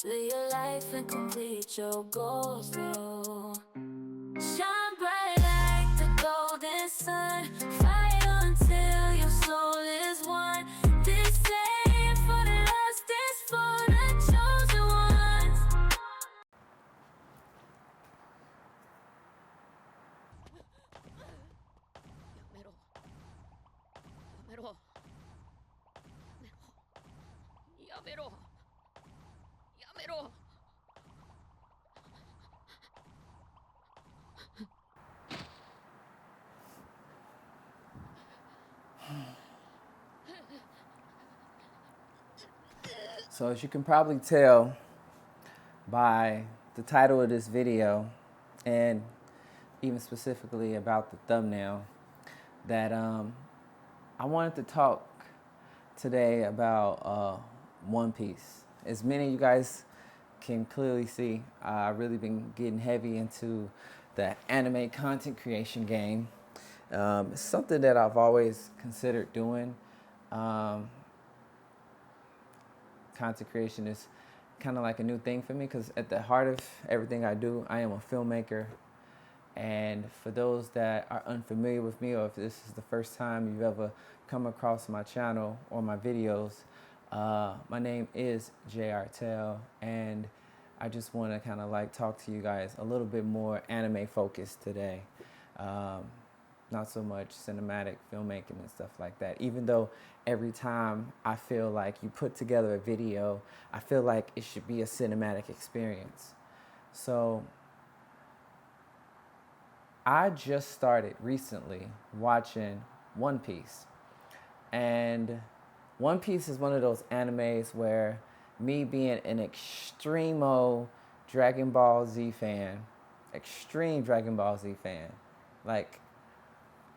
Live your life and complete your goals, though. Shine bright like the golden sun. Fight until your soul is one. This ain't for the lost, this for the chosen ones. So as you can probably tell by the title of this video, and even specifically about the thumbnail, that I wanted to talk today about One Piece. As many of you guys can clearly see, I've really been getting heavy into the anime content creation game. It's something that I've always considered doing. Content creation is kind of like a new thing for me because at the heart of everything I do, I am a filmmaker. And for those that are unfamiliar with me, or if this is the first time you've ever come across my channel or my videos, my name is J.R. Tell, and I just want to kind of like talk to you guys a little bit more anime focused today. Not so much cinematic filmmaking and stuff like that. Even though every time I feel like you put together a video, I feel like it should be a cinematic experience. So I just started recently watching One Piece. And One Piece is one of those animes where me being an extreme Dragon Ball Z fan, extreme Dragon Ball Z fan, like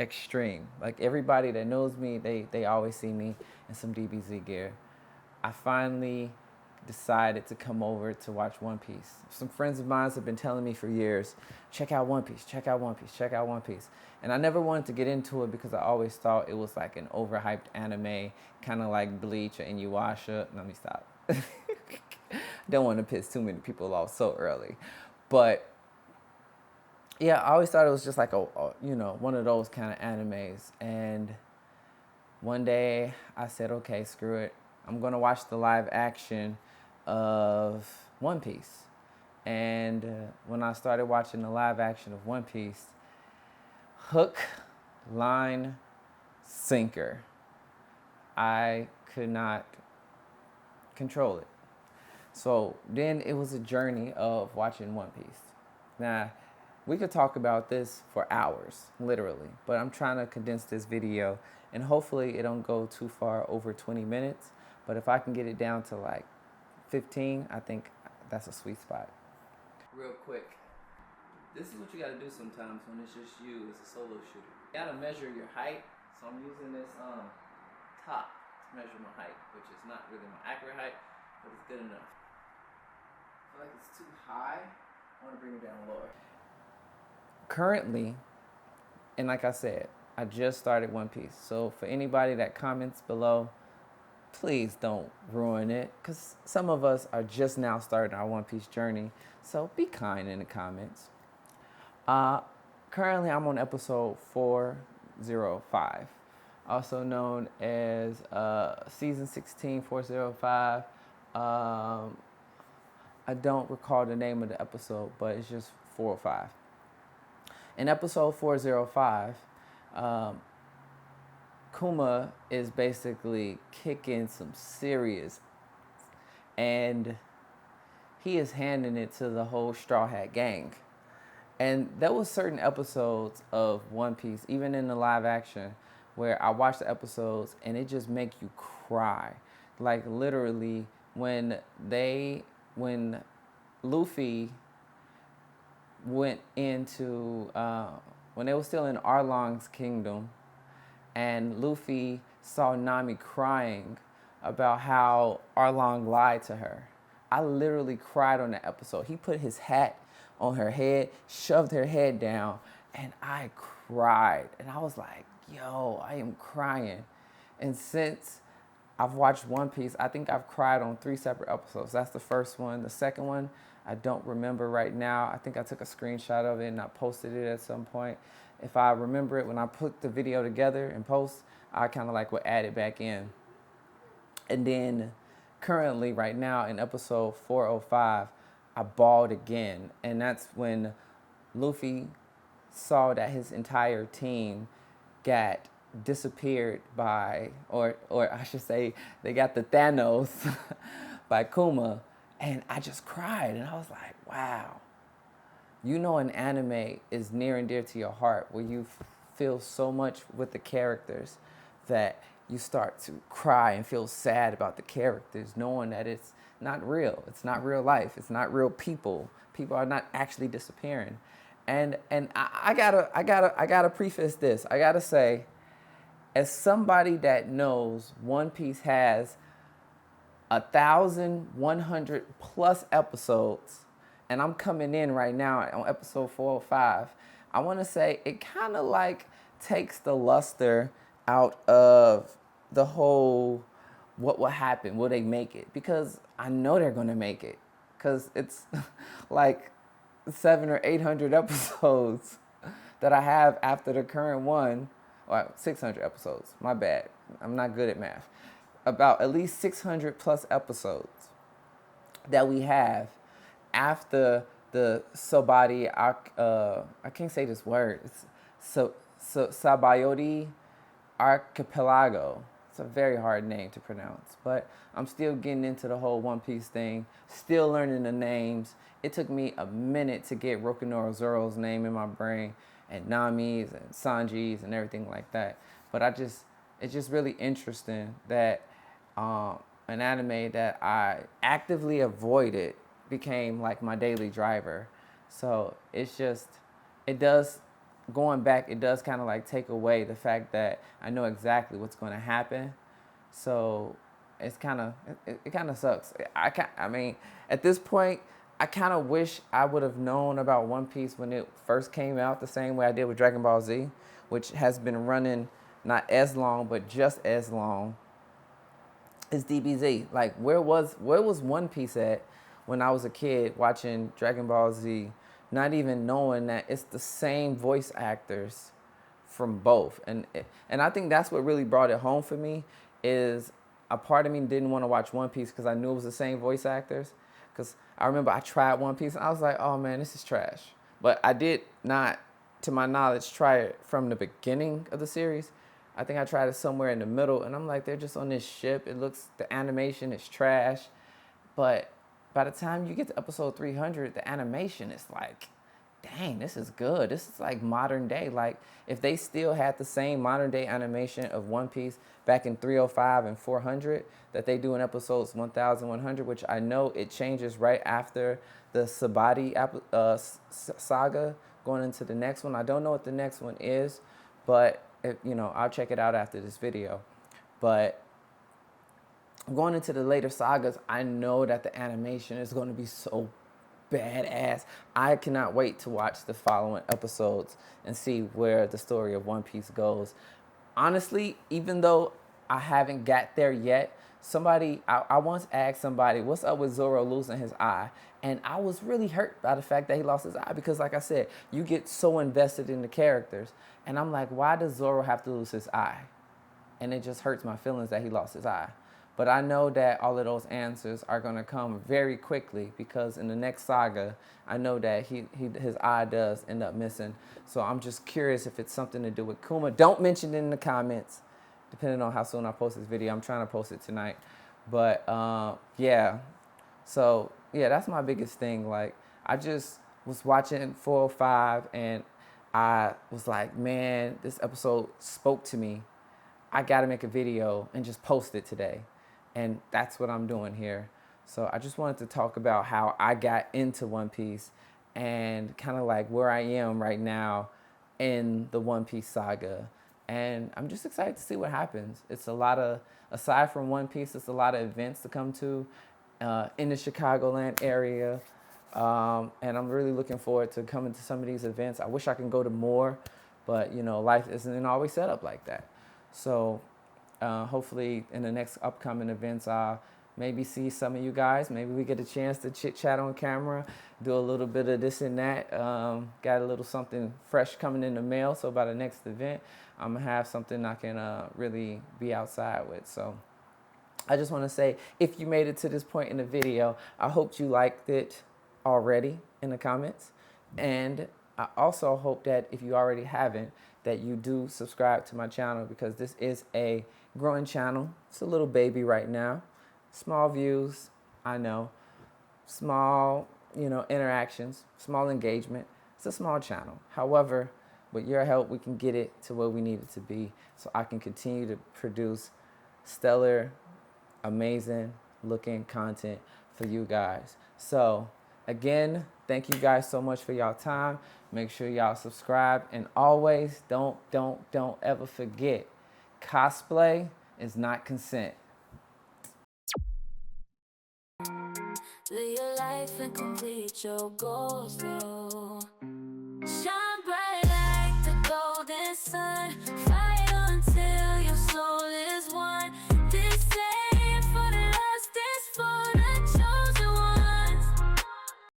extreme. Like everybody that knows me, they always see me in some DBZ gear. I finally decided to come over to watch One Piece. Some friends of mine have been telling me for years, check out One Piece, check out One Piece, check out One Piece. And I never wanted to get into it because I always thought it was like an overhyped anime, kind of like Bleach or Inuyasha. Let me stop. Don't want to piss too many people off so early. But yeah, I always thought it was just like one of those kind of animes. And one day I said, okay, screw it. I'm going to watch the live action of One Piece. And when I started watching the live action of One Piece, hook, line, sinker, I could not control it. So then it was a journey of watching One Piece. Now, we could talk about this for hours, literally, but I'm trying to condense this video, and hopefully it don't go too far over 20 minutes. But if I can get it down to like 15, I think that's a sweet spot. Real quick, this is what you gotta do sometimes when it's just you as a solo shooter. You gotta measure your height, so I'm using this top to measure my height, which is not really my accurate height, but it's good enough. I feel like it's too high. I wanna bring it down lower. Currently, and like I said, I just started One Piece. So for anybody that comments below, please don't ruin it, because some of us are just now starting our One Piece journey. So be kind in the comments. Currently, I'm on episode 405, also known as season 16, 405. I don't recall the name of the episode, but it's just 405. In episode 405, Kuma is basically kicking some serious, and he is handing it to the whole Straw Hat gang. And there was certain episodes of One Piece, even in the live action, where I watch the episodes and it just make you cry. Like literally when Luffy went into, when they were still in Arlong's kingdom, and Luffy saw Nami crying about how Arlong lied to her. I literally cried on that episode. He put his hat on her head, shoved her head down, and I cried. And I was like, yo, I am crying. And since I've watched One Piece. I think I've cried on 3 separate episodes. That's the first one. The second one, I don't remember right now. I think I took a screenshot of it and I posted it at some point. If I remember it when I put the video together and post, I kind of like would add it back in. And then currently, right now, in episode 405, I bawled again. And that's when Luffy saw that his entire team got disappeared by, or I should say, they got the Thanos by Kuma. And I just cried. And I was like, wow. You know, an anime is near and dear to your heart where you feel so much with the characters that you start to cry and feel sad about the characters, knowing that it's not real. It's not real life. It's not real people. People are not actually disappearing. And I gotta preface this. I gotta say, as somebody that knows One Piece has 1,100 plus episodes, and I'm coming in right now on episode 405, I want to say it kind of like takes the luster out of the whole what will happen, will they make it? Because I know they're going to make it, because it's like 700 or 800 episodes that I have after the current one, or 600 episodes, my bad, I'm not good at math, about at least 600 plus episodes that we have after the Sobadi, I can't say this word, it's Sabayoti Archipelago. It's a very hard name to pronounce, but I'm still getting into the whole One Piece thing, still learning the names. It took me a minute to get Rokuro Zoro's name in my brain, and Nami's and Sanji's and everything like that. But it's just really interesting that an anime that I actively avoided became like my daily driver. So it's just, it does, going back, it does kind of like take away the fact that I know exactly what's going to happen. So it's kind of, it kind of sucks. I mean, at this point, I kind of wish I would have known about One Piece when it first came out, the same way I did with Dragon Ball Z, which has been running not as long, but just as long as DBZ. Like, where was One Piece at when I was a kid watching Dragon Ball Z, not even knowing that it's the same voice actors from both? And I think that's what really brought it home for me, is a part of me didn't want to watch One Piece because I knew it was the same voice actors. Because I remember I tried One Piece and I was like, oh man, this is trash. But I did not, to my knowledge, try it from the beginning of the series. I think I tried it somewhere in the middle, and I'm like, they're just on this ship. It looks, the animation is trash. But by the time you get to episode 300, the animation is like, dang, this is good. This is like modern day. Like, if they still had the same modern day animation of One Piece back in 305 and 400 that they do in episodes 1100, which I know it changes right after the Sabati saga going into the next one. I don't know what the next one is, but I'll check it out after this video. But going into the later sagas, I know that the animation is going to be so badass. I cannot wait to watch the following episodes and see where the story of One Piece goes. Honestly, even though I haven't got there yet, I once asked somebody, what's up with Zoro losing his eye? And I was really hurt by the fact that he lost his eye, because like I said, you get so invested in the characters. And I'm like, why does Zoro have to lose his eye? And it just hurts my feelings that he lost his eye. But I know that all of those answers are going to come very quickly, because in the next saga, I know that his eye does end up missing. So I'm just curious if it's something to do with Kuma. Don't mention it in the comments, depending on how soon I post this video. I'm trying to post it tonight. But yeah. So yeah, that's my biggest thing. Like, I just was watching 405 and I was like, man, this episode spoke to me. I got to make a video and just post it today. And that's what I'm doing here. So I just wanted to talk about how I got into One Piece and kind of like where I am right now in the One Piece saga. And I'm just excited to see what happens. It's a lot of, aside from One Piece, it's a lot of events to come to in the Chicagoland area. And I'm really looking forward to coming to some of these events. I wish I could go to more, but life isn't always set up like that. So Hopefully, in the next upcoming events, I'll maybe see some of you guys. Maybe we get a chance to chit chat on camera, do a little bit of this and that. Got a little something fresh coming in the mail. So by the next event, I'm gonna have something I can really be outside with. So I just want to say, if you made it to this point in the video, I hope you liked it already in the comments. And I also hope that if you already haven't, that you do subscribe to my channel, because this is a growing channel. It's a little baby right now. Small views, I know. Small, interactions, small engagement. It's a small channel. However, with your help, we can get it to where we need it to be, so I can continue to produce stellar, amazing looking content for you guys. So again, thank you guys so much for y'all time. Make sure y'all subscribe, and always don't ever forget, cosplay is not consent. Live your life and complete your goals, though. Shine